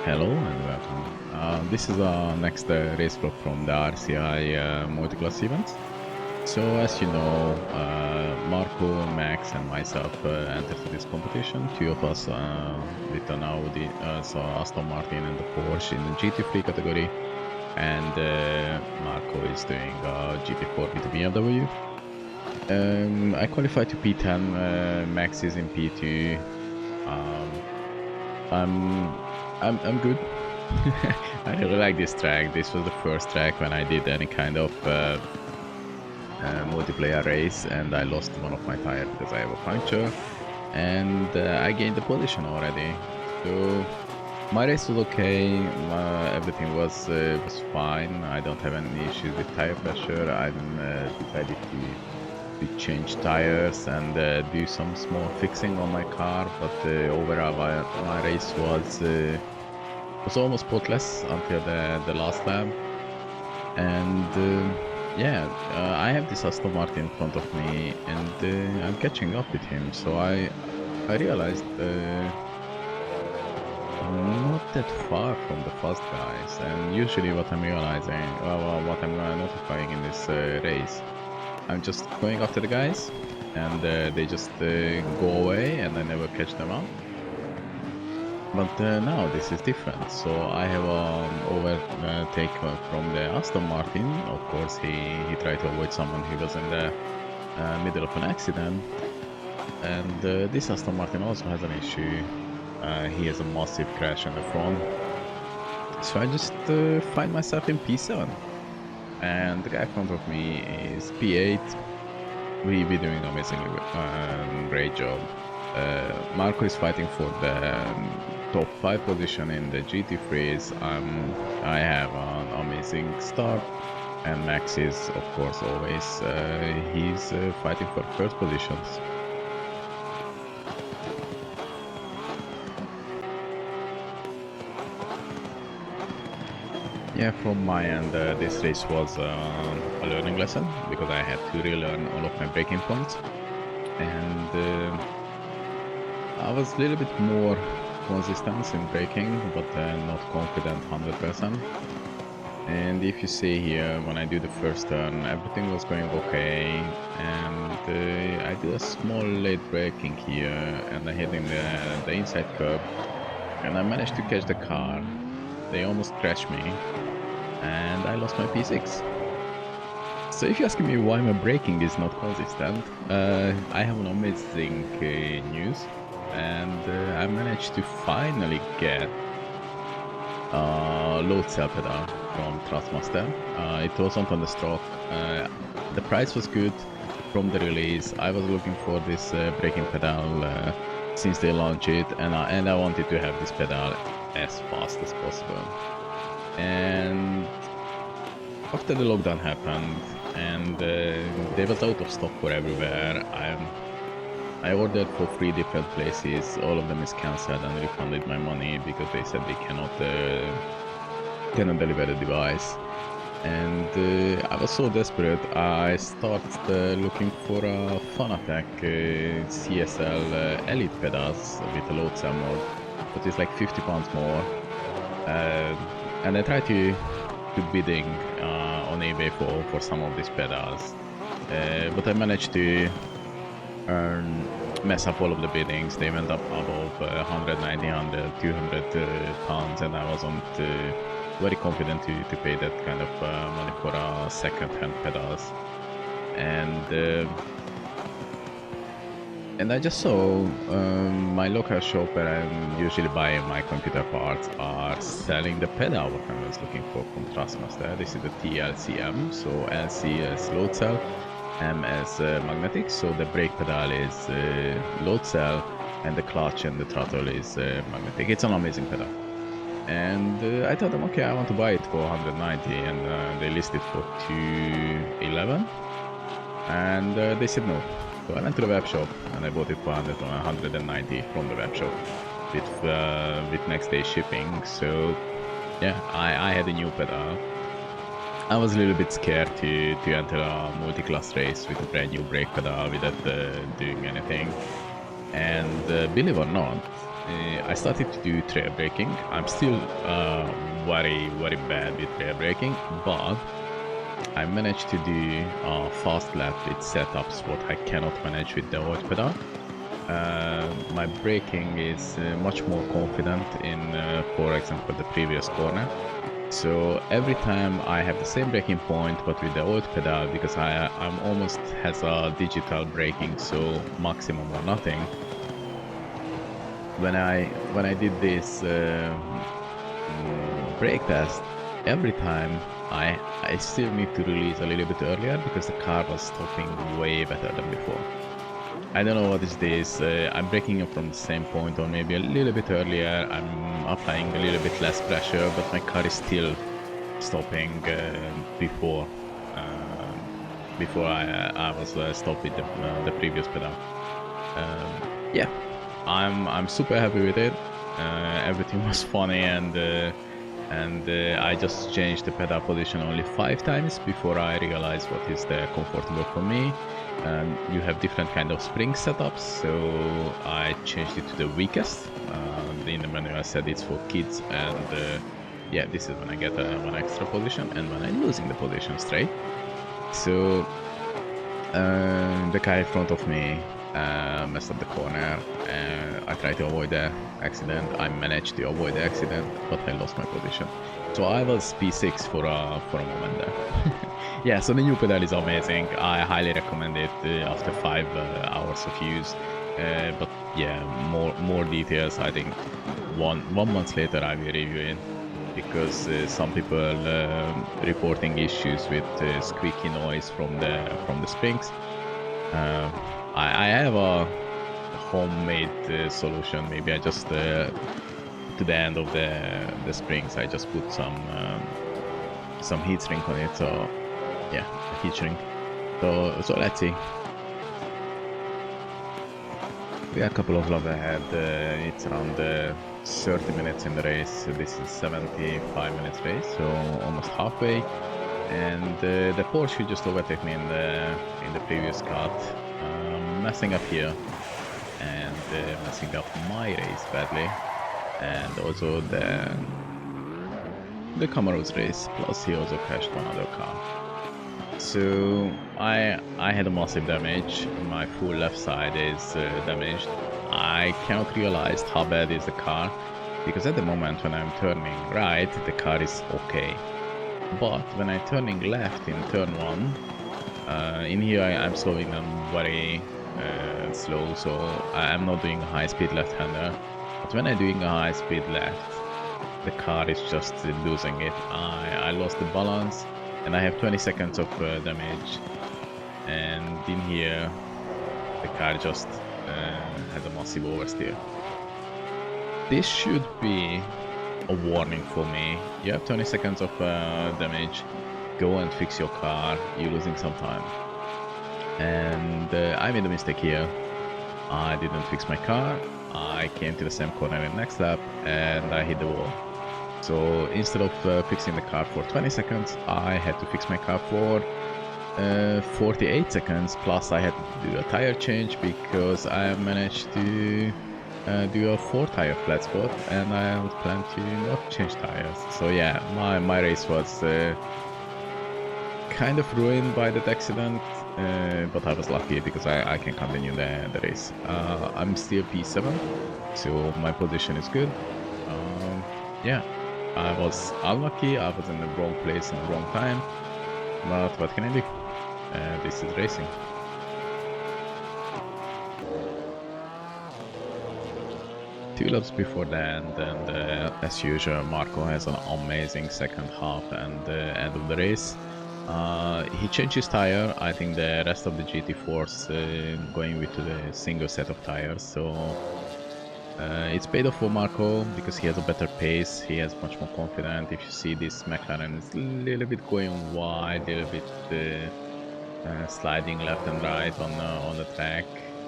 Hello and welcome. This is our next race vlog from the RCI Multiclass event. So as you know, Marco, Max and myself entered this competition. Two of us with an Audi, so Aston Martin and the Porsche in the GT3 category. And Marco is doing GT4 with the BMW. I qualified to P10, Max is in P2. I'm good. I really like this track. This was the first track when I did any kind of multiplayer race, and I lost one of my tires because I have a puncture, and I gained the position already. So my race was okay. Everything was fine. I don't have any issues with tire pressure. I'm decided to change tires and do some small fixing on my car, but overall my race was almost spotless until the last lap. And yeah, I have this Aston Martin in front of me, and I'm catching up with him. So I realized I'm not that far from the fast guys. And usually what I'm realizing, what I'm notifying in this race, I'm just going after the guys, and they just go away, and I never catch them up. But now this is different. So I have overtake from the Aston Martin. Of course, he tried to avoid someone who was in the middle of an accident. And this Aston Martin also has an issue. He has a massive crash in the front. So I just find myself in P7. And the guy in front of me is P8. We're doing an amazingly great job. Marco is fighting for the top 5 position in the GT3s. I have an amazing start, and Max is, of course, always he's fighting for first positions. Yeah, from my end, this race was a learning lesson, because I had to relearn all of my braking points, and I was a little bit more consistent in braking, but not confident 100%. And if you see here, when I do the first turn, everything was going okay, and I did a small late braking here, and I hit in the inside curb, and I managed to catch the car. They almost crashed me, and I lost my P6. So if you're asking me why my braking is not consistent, I have an amazing news, and I managed to finally get a load cell pedal from Thrustmaster. It wasn't on the stock. The price was good from the release. I was looking for this braking pedal since they launched it, and I wanted to have this pedal as fast as possible. And after the lockdown happened, and they was out of stock for everywhere, I ordered for 3 different places. All of them is cancelled and refunded my money because they said they cannot deliver the device. And I was so desperate, I started looking for a Fanatec CSL Elite pedals with a load cell mode, but it's like £50 more. And I tried to bidding on eBay for some of these pedals, but I managed to mess up all of the biddings. They went up above 190, 100, 200 pounds, and I wasn't very confident to pay that kind of money for second-hand pedals. And I just saw my local shop where I'm usually buying my computer parts are selling the pedal what I was looking for from Thrustmaster. This is the TLCM, so LC is load cell, M as magnetic, so the brake pedal is load cell, and the clutch and the throttle is magnetic. It's an amazing pedal. And I told them, okay, I want to buy it for 190, and they listed for 211, and they said no. So I went to the web shop and I bought it for 190 from the web shop with next day shipping. So yeah, I had a new pedal. I was a little bit scared to enter a multi-class race with a brand new brake pedal without doing anything. And believe it or not, I started to do trail braking. I'm still very bad with trail braking, but I managed to do fast lap with setups what I cannot manage with the old pedal. My braking is much more confident in, for example, the previous corner. So every time I have the same braking point, but with the old pedal, because I'm almost has a digital braking, so maximum or nothing. When I did this brake test, every time I still need to release a little bit earlier because the car was stopping way better than before. I don't know what is this. I'm braking up from the same point or maybe a little bit earlier. I'm applying a little bit less pressure, but my car is still stopping before I was stopped with the previous pedal. Yeah, I'm super happy with it. Everything was funny, and I just changed the pedal position only 5 times before I realized what is comfortable for me. You have different kind of spring setups, so I changed it to the weakest. In the menu I said it's for kids, and yeah, this is when I get one extra position and when I'm losing the position straight. So the car in front of me messed up the corner. I tried to avoid the accident. I managed to avoid the accident, but I lost my position. So I was P6 for a moment there. Yeah, so the new pedal is amazing. I highly recommend it after 5 hours of use. But yeah, more details. I think one month later I will review it, because some people reporting issues with squeaky noise from the springs. I have a homemade solution. Maybe I just to the end of the springs I just put some heat shrink on it. So yeah, a heat shrink. So let's see. We are a couple of laps ahead. It's around 30 minutes in the race. So this is 75 minutes race, so almost halfway. And the Porsche just overtook me in the previous cut, messing up here and messing up my race badly, and also the Camaro's race. Plus he also crashed one other car. So I had a massive damage. My full left side is damaged. I cannot realize how bad is the car, because at the moment when I'm turning right, the car is okay. But when I'm turning left in turn 1, in here I'm slowing down very slow, so I'm not doing a high-speed left-hander. But when I'm doing a high-speed left, the car is just losing it. I lost the balance, and I have 20 seconds of damage. And in here, the car just had a massive oversteer. This should be a warning for me. You have 20 seconds of damage. Go and fix your car. You're losing some time. And I made a mistake here. I didn't fix my car. I came to the same corner in the next lap and I hit the wall. So instead of fixing the car for 20 seconds, I had to fix my car for 48 seconds. Plus I had to do a tire change because I managed to do a 4 tire flat spot, and I planned to not change tires. So yeah, my race was kind of ruined by that accident, but I was lucky because I can continue the race. I'm still P7, so my position is good. Yeah, I was unlucky. I was in the wrong place in the wrong time, but what can I do? This is racing. Two laps before the end, and as usual, Marco has an amazing second half and end of the race. He changed his tire. I think the rest of the GT4's going with the single set of tires, so it's paid off for Marco because he has a better pace. He has much more confidence. If you see this McLaren is a little bit going wide, a little bit sliding left and right on the track.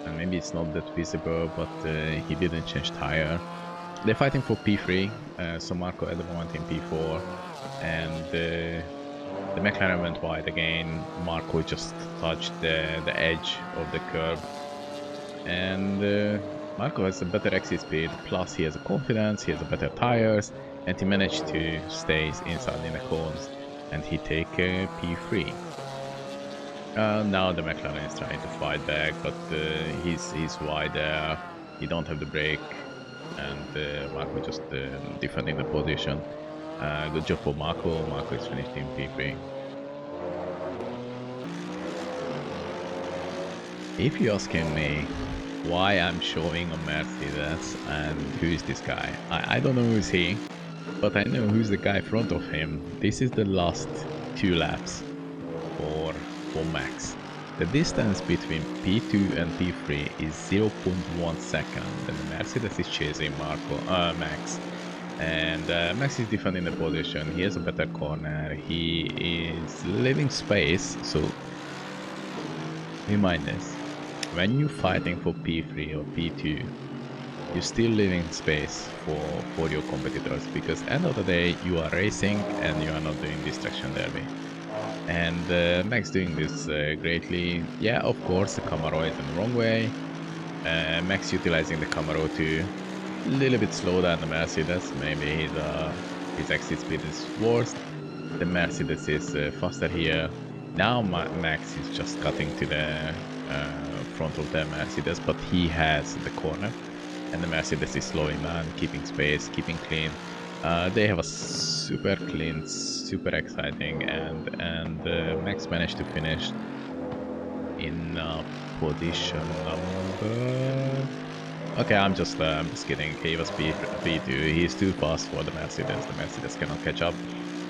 And maybe it's not that visible, but he didn't change tire. They're fighting for P3, so Marco at the moment in P4, and the McLaren went wide again. Marco just touched the edge of the curb, and Marco has a better exit speed, plus he has a confidence, he has a better tires, and he managed to stay inside in the cones, and he take P3. Now the McLaren is trying to fight back, but he's wide there, he don't have the brake, and Marco just defending the position. Good job for Marco. Marco is finished in P3. If you're asking me why I'm showing a Mercedes and who is this guy, I don't know who's he, but I know who's the guy in front of him. This is the last 2 laps for Max. The distance between P2 and P3 is 0.1 second, and the Mercedes is chasing Max. And Max is defending the position. He has a better corner. He is leaving space. So remind this: when you're fighting for P3 or P2, you're still leaving space for your competitors, because end of the day you are racing and you are not doing distraction derby. And Max doing this greatly. Yeah, of course the Camaro is in the wrong way. Max utilizing the Camaro to a little bit slow than the Mercedes. Maybe his exit speed is worse. The Mercedes is faster here. Now Max is just cutting to the front of the Mercedes, but he has the corner, and the Mercedes is slowing down, keeping space, keeping clean. They have a super clean, super exciting, and Max managed to finish in position number. Okay, I'm just kidding. He was P2. He's too fast for the Mercedes. The Mercedes cannot catch up.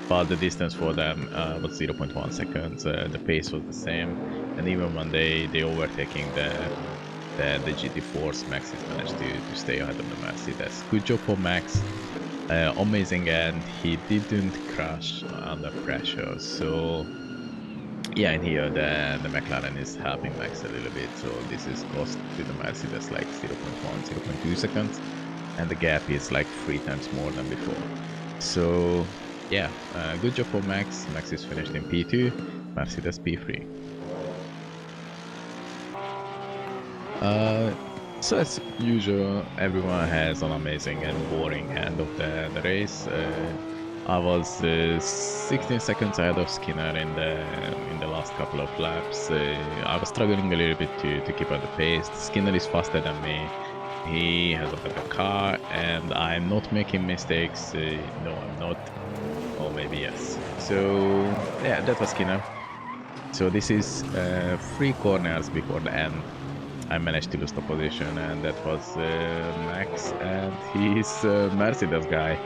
But the distance for them was 0.1 seconds. The pace was the same, and even when they overtaking the GT4s, Max has managed to stay ahead of the Mercedes. Good job for Max. Amazing, and he didn't crash under pressure. So yeah, and here the McLaren is helping Max a little bit. So this is cost to the Mercedes like 0.1, 0.2 seconds, and the gap is like 3 times more than before. So yeah, good job for Max. Max is finished in P2, Mercedes P3. So as usual, everyone has an amazing and boring end of the race. I was 16 seconds ahead of Skinner in the last couple of laps. I was struggling a little bit to keep up the pace. Skinner is faster than me. He has a better car, and I'm not making mistakes. No, I'm not. Or maybe yes. So yeah, that was Skinner. So this is 3 corners before the end. I managed to lose the position, and that was Max and his Mercedes guy.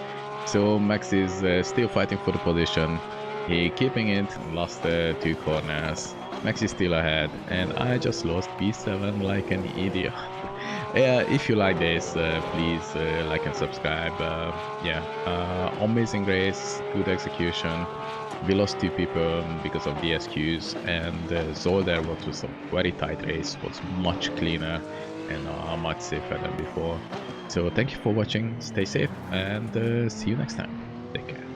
So Max is still fighting for the position. He keeping it, lost 2 corners. Max is still ahead, and I just lost P7 like an idiot. Yeah, if you like this, please like and subscribe. Yeah, amazing race, good execution. We lost 2 people because of DSQs, and Zolder, what was a very tight race, was much cleaner and much safer than before. So thank you for watching, stay safe, and see you next time. Take care.